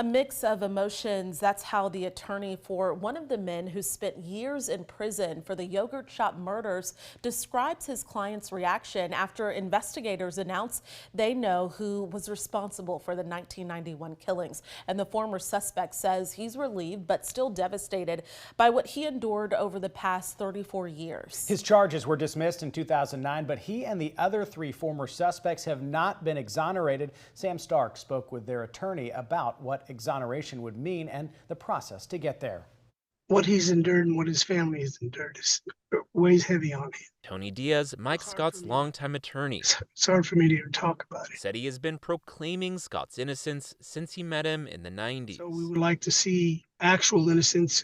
A mix of emotions. That's how the attorney for one of the men who spent years in prison for the yogurt shop murders describes his client's reaction after investigators announced they know who was responsible for the 1991 killings. And the former suspect says he's relieved but still devastated by what he endured over the past 34 years. His charges were dismissed in 2009, but he and the other 3 former suspects have not been exonerated. Sam Stark spoke with their attorney about what exoneration would mean and the process to get there. What he's endured and what his family has endured weighs heavy on him. Tony Diaz, Mike Scott's longtime attorney, It's hard for me to even talk about it. said he has been proclaiming Scott's innocence since he met him in the 90s. So we would like to see actual innocence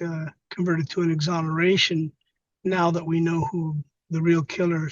converted to an exoneration now that we know who the real killer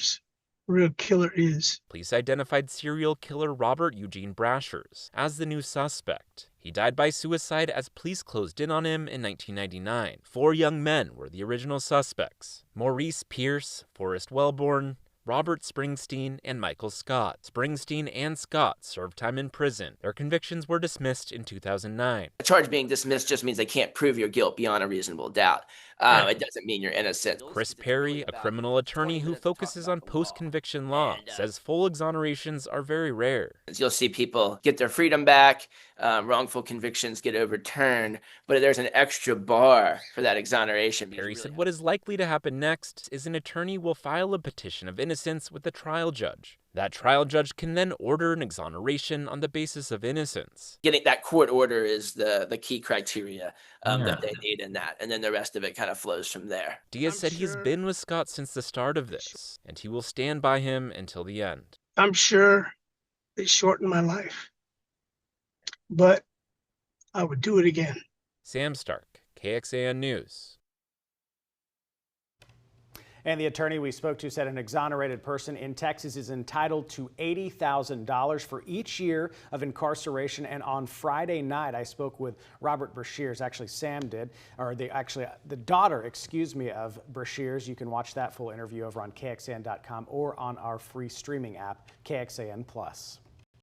is. Police identified serial killer Robert Eugene Brashers as the new suspect. He died by suicide as police closed in on him in 1999. 4 young men were the original suspects: Maurice Pierce, Forrest Wellborn, Robert Springsteen, and Michael Scott. Springsteen and Scott served time in prison. Their convictions were dismissed in 2009. A charge being dismissed just means they can't prove your guilt beyond a reasonable doubt. It doesn't mean you're innocent. Chris Perry, a criminal attorney who focuses on post-conviction law, says full exonerations are very rare. You'll see people get their freedom back, wrongful convictions get overturned, but there's an extra bar for that exoneration. Perry said what is likely to happen next is an attorney will file a petition of innocence with the trial judge. That trial judge can then order an exoneration on the basis of innocence. Getting that court order is the key criteria that they need in that, and then the rest of it kind of flows from there. Diaz said he's been with Scott since the start of this, and he will stand by him until the end. I'm sure it shortened my life, but I would do it again. Sam Stark, KXAN News. And the attorney we spoke to said an exonerated person in Texas is entitled to $80,000 for each year of incarceration. And on Friday night, I spoke with Robert Brashers. Actually, Sam did, or the daughter, of Brashers. You can watch that full interview over on KXAN.com or on our free streaming app, KXAN Plus.